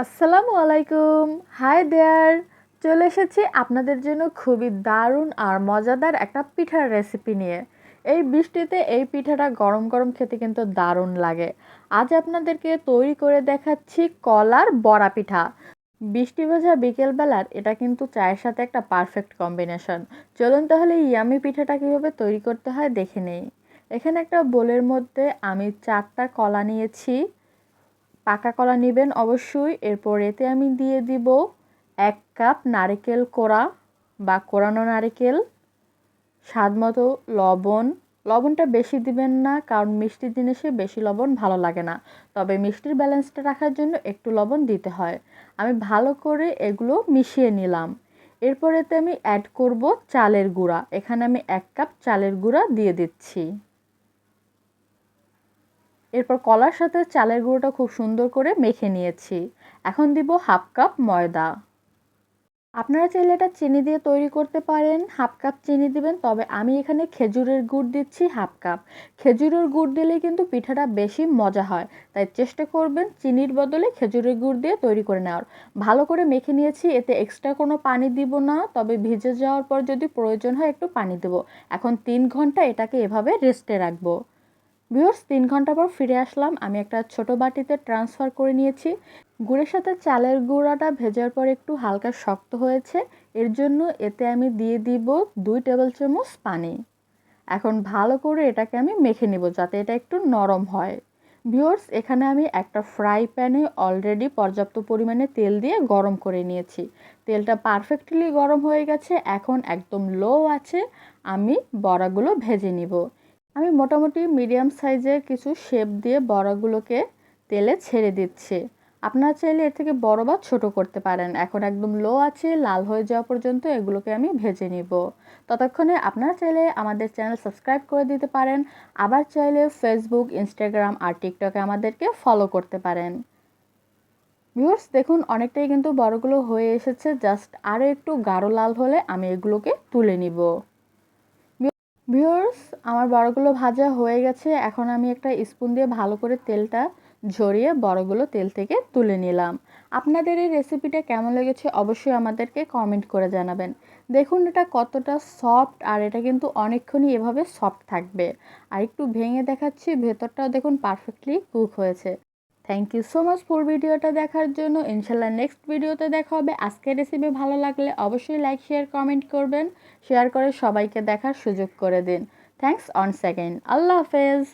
আসসালামুয়ালাইকুম। Hi there. চলে এসেছি আপনাদের জন্য খুবই দারুণ আর মজাদার একটা পিঠার রেসিপি নিয়ে। এই বৃষ্টিতে এই পিঠাটা গরম গরম খেতে কিন্তু দারুণ লাগে। আজ আপনাদেরকে তৈরি করে দেখাচ্ছি কলার বড়া পিঠা। বৃষ্টি ভেজা বিকেলবেলার এটা কিন্তু চায়ের সাথে একটা পারফেক্ট কম্বিনেশন। চলুন তাহলে ইয়ামি পিঠাটা কীভাবে তৈরি করতে হয় দেখে নেই। এখানে একটা বোলের মধ্যে আমি 4টা কলা নিয়েছি। পাকা কলা নেবেন অবশ্যই। এরপর এতে আমি দিয়ে দিব 1 কাপ নারকেল কোড়া বা কোরানো নারকেল, স্বাদ মতো লবণ। লবণটা বেশি দিবেন না, কারণ মিষ্টি জিনিসে বেশি লবণ ভালো লাগে না, তবে মিষ্টির ব্যালেন্সটা রাখার জন্য একটু লবণ দিতে হয়। আমি ভালো করে এগুলো মিশিয়ে নিলাম। এরপর এতে আমি অ্যাড করব চালের গুঁড়া। এখানে আমি 1 কাপ চালের গুঁড়া দিয়ে দিচ্ছি। এরপর কলার সাথে চালের গুঁড়োটা খুব সুন্দর করে মেখে নিয়েছি। এখন দিব 1/2 কাপ ময়দা। আপনারা চাইলে এটা চিনি দিয়ে তৈরি করতে পারেন, 1/2 কাপ চিনি দিবেন, তবে আমি এখানে খেজুরের গুড় দিচ্ছি 1/2 কাপ। খেজুরের গুড় দিলে কিন্তু পিঠাটা বেশি মজা হয়, তাই চেষ্টা করবেন চিনির বদলে খেজুরের গুড় দিয়ে তৈরি করে নেওয়ার। ভালো করে মেখে নিয়েছি, এতে এক্সট্রা কোনো পানি দিব না, তবে ভিজে যাওয়ার পর যদি প্রয়োজন হয় একটু পানি দেব। এখন 3 ঘন্টা এটাকে এভাবে রেস্টে রাখবো। ভিউয়ার্স, 3 ঘন্টা পর ফিরে আসলাম। আমি একটা ছোট বাটিতে ট্রান্সফার করে নিয়েছি। গুড়ের সাথে চালের গুঁড়াটা ভেজার পর একটু হালকা শক্ত হয়েছে, এর জন্য এতে আমি দিয়ে দিব 2 টেবিল চামচ পানি। এখন ভালো করে এটাকে আমি মেখে নিব যাতে এটা একটু নরম হয়। ভিউয়ার্স, এখানে আমি একটা ফ্রাই প্যানে অলরেডি পর্যাপ্ত পরিমাণে তেল দিয়ে গরম করে নিয়েছি। তেলটা পারফেক্টলি গরম হয়ে গেছে। এখন একদম লো আছে আমি বড়াগুলো ভেজে নিব। আমি মোটামুটি মিডিয়াম সাইজের কিছু শেপ দিয়ে বড়াগুলোকে তেলে ছেড়ে দিচ্ছি। আপনারা চাইলে এর থেকে বড় বা ছোট করতে পারেন। এখন একদম লো আছে, লাল হয়ে যাওয়া পর্যন্ত এগুলোকে আমি ভেজে নিব। ততক্ষণে আপনারা চাইলে আমাদের চ্যানেল সাবস্ক্রাইব করে দিতে পারেন। আবার চাইলে ফেসবুক, ইনস্টাগ্রাম আর টিকটকে আমাদেরকে ফলো করতে পারেন। ভিউয়ার্স, দেখুন অনেকটাই কিন্তু বড়গুলো হয়ে এসেছে। জাস্ট আরও একটু গাঢ় লাল হলে আমি এগুলোকে তুলে নিব। ভিউয়ার্স, আমার বড়গুলো ভাজা হয়ে গেছে। এখন আমি একটা স্পুন দিয়ে ভালো করে তেলটা ঝরিয়ে বড়গুলো তেল থেকে তুলে নিলাম। আপনাদের এই রেসিপিটা কেমন লেগেছে অবশ্যই আমাদেরকে কমেন্ট করে জানাবেন। দেখুন এটা কতটা সফট, আর এটা কিন্তু অনেকক্ষণই এভাবে সফট থাকবে। আর একটু ভেঙে দেখাচ্ছি, ভেতরটাও দেখুন পারফেক্টলি কুক হয়েছে। থ্যাংক ইউ সো মাচ ফুল ভিডিওটা দেখার জন্য। ইনশাল্লাহ নেক্সট ভিডিওতে দেখা হবে। আজকের রেসিপি ভালো লাগলে অবশ্যই লাইক, শেয়ার, কমেন্ট করবেন। শেয়ার করে সবাইকে দেখার সুযোগ করে দিন। Thanks on second. আল্লাহ হাফেজ।